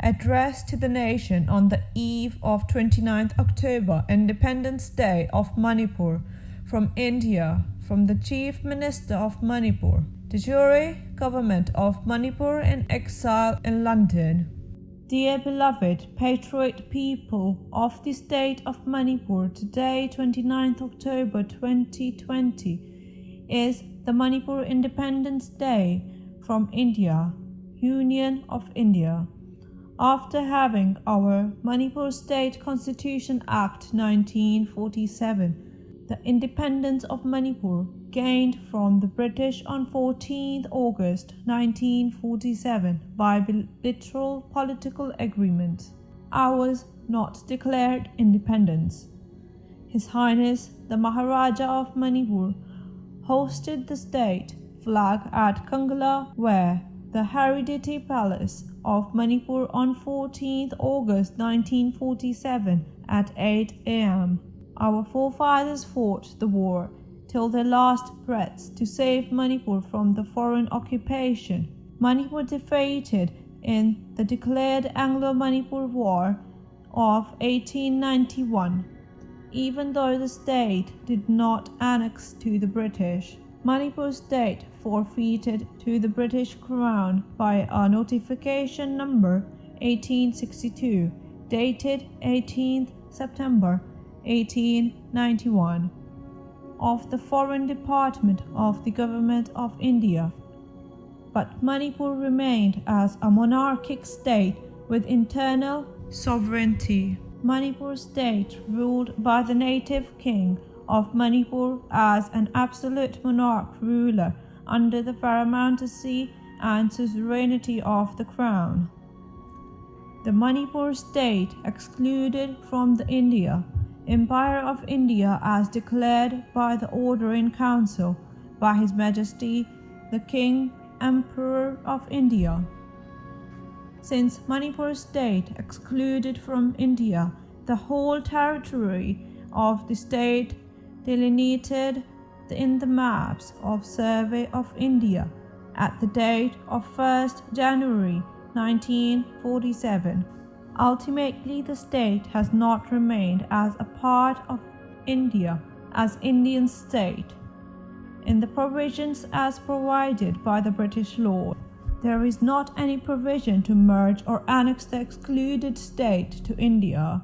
addressed to the nation on the eve of 29th October, Independence Day of Manipur, from India, from the Chief Minister of Manipur, the Jure Govt of Manipur in exile in London. Dear beloved patriot people of the state of Manipur, today 29th October 2020 is the Manipur Independence Day from India, Union of India. After having our Manipur State Constitution Act 1947, the independence of Manipur gained from the British on 14th August 1947 by bilateral political agreement, ours not declared independence. His Highness the Maharaja of Manipur hosted the state flag at Kangala, where the Hereditary Palace of Manipur on 14th August 1947 at 8 a.m. Our forefathers fought the war till their last breaths to save Manipur from the foreign occupation. Manipur defeated in the declared Anglo-Manipur War of 1891. Even though the state did not annex to the British, Manipur state forfeited to the British Crown by a notification number 1862, dated 18th September 1891, of the Foreign Department of the Government of India. But Manipur remained as a monarchic state with internal sovereignty. Manipur state ruled by the native king of Manipur as an absolute monarch ruler under the paramountcy and suzerainty of the crown. The Manipur state excluded from the Empire of India as declared by the Order in Council by His Majesty the King Emperor of India. Since Manipur state excluded from India the whole territory of the state delineated in the maps of Survey of India at the date of 1st January 1947. Ultimately, the state has not remained as a part of India as Indian state. In the provisions as provided by the British law, there is not any provision to merge or annex the excluded state to India,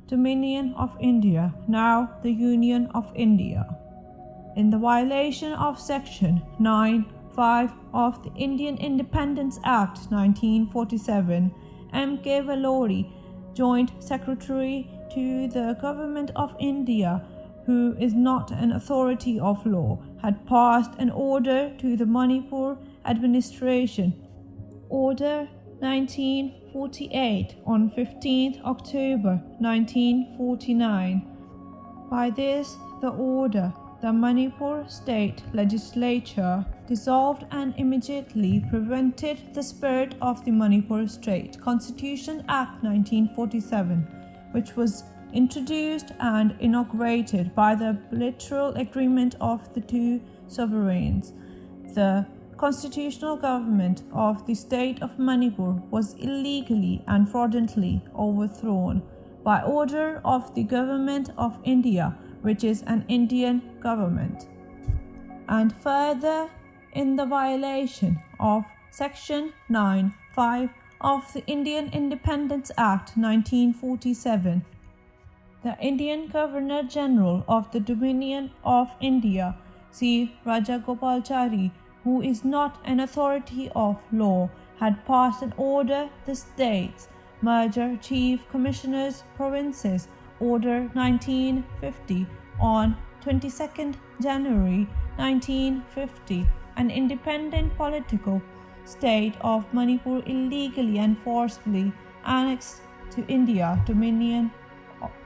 Dominion of India, now the Union of India. In the violation of Section 9(5) of the Indian Independence Act 1947, M.K. Valori, Joint Secretary to the Government of India, who is not an authority of law, had passed an order to the Manipur administration, Order 1948, on 15th October 1949. By this, the order, the Manipur State Legislature dissolved and immediately prevented the spirit of the Manipur State Constitution Act 1947, which was introduced and inaugurated by the bilateral agreement of the two sovereigns. The constitutional government of the state of Manipur was illegally and fraudulently overthrown by order of the Government of India, which is an Indian government, and further in the violation of Section 9(5) of the Indian Independence Act 1947. The Indian Governor-General of the Dominion of India, C. Rajagopalachari, who is not an authority of law, had passed an order the states merger chief commissioners provinces, Order 1950, on 22nd January 1950, an independent political state of Manipur illegally and forcibly annexed to India, Dominion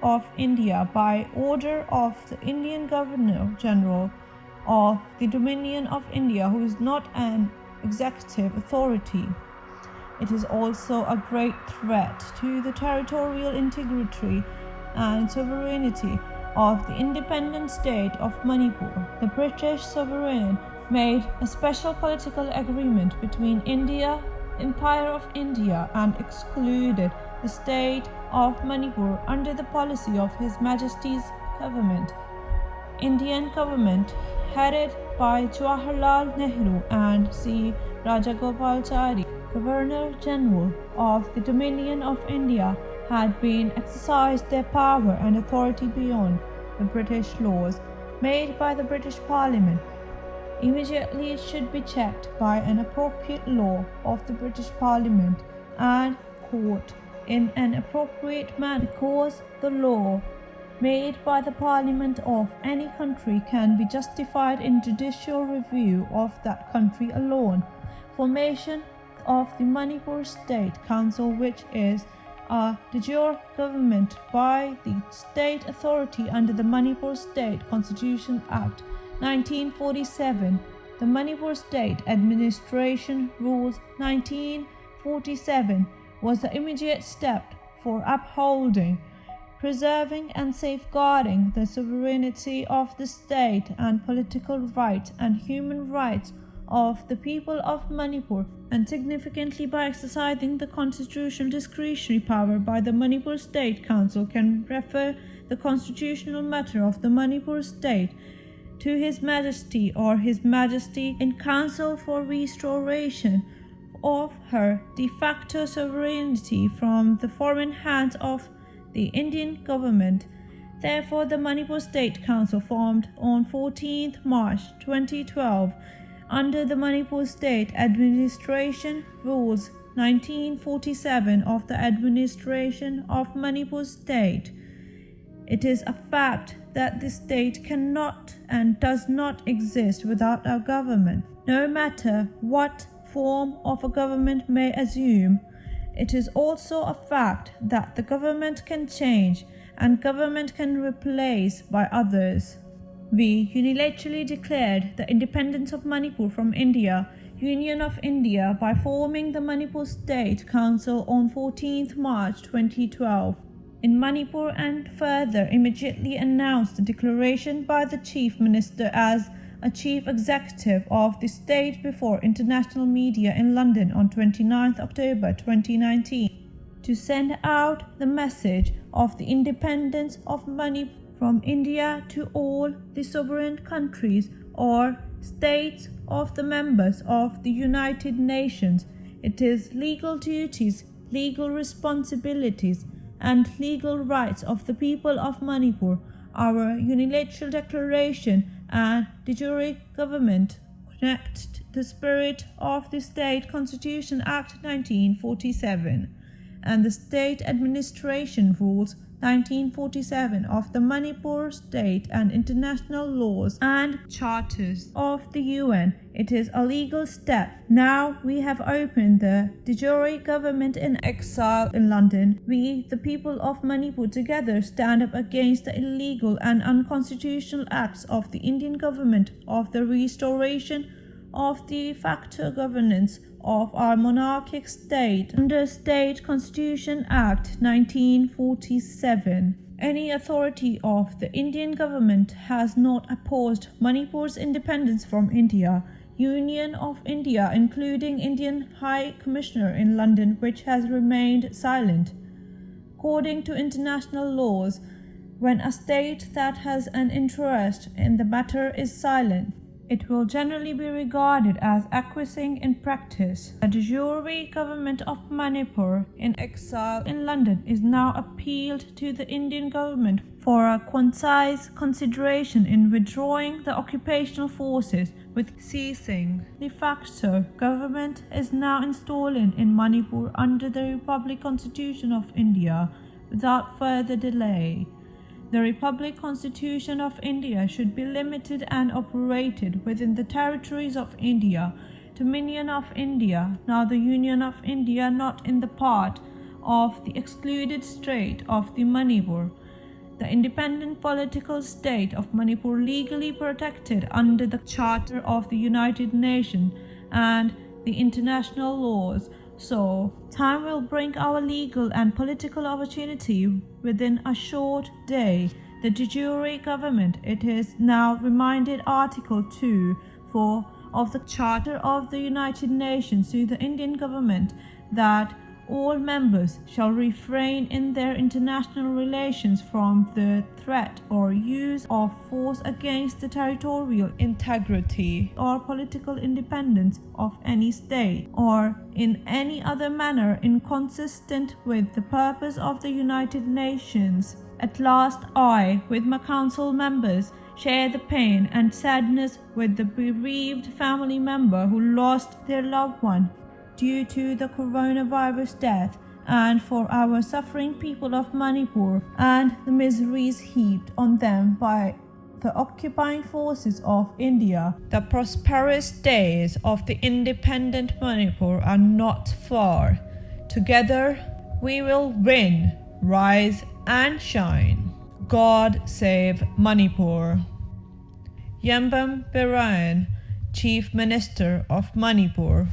of India, by order of the Indian Governor-General of the Dominion of India, who is not an executive authority. It is also a great threat to the territorial integrity and sovereignty of the independent state of Manipur. The British sovereign made a special political agreement between India Empire of India and excluded the state of Manipur under the policy of His Majesty's government. Indian government headed by Jawaharlal Nehru and C. Rajagopalachari, Governor General of the Dominion of India, had been exercised their power and authority beyond the British laws made by the British Parliament. Immediately it should be checked by an appropriate law of the British Parliament and court in an appropriate manner, because the law made by the Parliament of any country can be justified in judicial review of that country alone. Formation of the Manipur State Council, which is a de jure government by the state authority under the Manipur State Constitution Act 1947, the Manipur State Administration Rules 1947, was the immediate step for upholding, preserving and safeguarding the sovereignty of the state and political rights and human rights of the people of Manipur, and significantly by exercising the constitutional discretionary power by the Manipur State Council can refer the constitutional matter of the Manipur State to His Majesty or His Majesty in Council for restoration of her de facto sovereignty from the foreign hands of the Indian government. Therefore, the Manipur State Council, formed on 14th March 2012 under the Manipur State Administration Rules 1947 of the Administration of Manipur State. It is a fact that the state cannot and does not exist without a government, no matter what form of a government may assume. It is also a fact that the government can change and government can replace by others. We unilaterally declared the independence of Manipur from India, Union of India, by forming the Manipur State Council on 14th March 2012 in Manipur, and further immediately announced the declaration by the Chief Minister as a Chief Executive of the state before international media in London on 29th October 2019 to send out the message of the independence of Manipur from India to all the sovereign countries or states of the members of the United Nations. It is legal duties, legal responsibilities, and legal rights of the people of Manipur. Our unilateral declaration and de jure government connect the spirit of the State Constitution Act 1947 and the State Administration Rules 1947 of the Manipur State and international laws and charters of the UN. It is a legal step. Now we have opened the de jure government in exile in London. We, the people of Manipur, together stand up against the illegal and unconstitutional acts of the Indian government of the restoration of the de facto governance of our monarchic state under State Constitution Act 1947. Any authority of the Indian government has not opposed Manipur's independence from India, Union of India, including Indian High Commissioner in London, which has remained silent. According to international laws, when a state that has an interest in the matter is silent, it will generally be regarded as acquiescing in practice. The de jure government of Manipur in exile in London is now appealed to the Indian government for a concise consideration in withdrawing the occupational forces, with ceasing. De facto government is now installing in Manipur under the Republic Constitution of India without further delay. The Republic Constitution of India should be limited and operated within the territories of India, Dominion of India, now the Union of India, not in the part of the excluded state of the Manipur. The independent political state of Manipur, legally protected under the Charter of the United Nations and the international laws. So, time will bring our legal and political opportunity within a short day. The de jure government, it is now reminded Article 2 for of the Charter of the United Nations to the Indian government that all members shall refrain in their international relations from the threat or use of force against the territorial integrity or political independence of any state, or in any other manner inconsistent with the purpose of the United Nations. At last, I, with my council members, share the pain and sadness with the bereaved family member who lost their loved one due to the coronavirus death, and for our suffering people of Manipur and the miseries heaped on them by the occupying forces of India. The prosperous days of the independent Manipur are not far. Together we will win, rise and shine. God save Manipur. Yambam Birayan, Chief Minister of Manipur.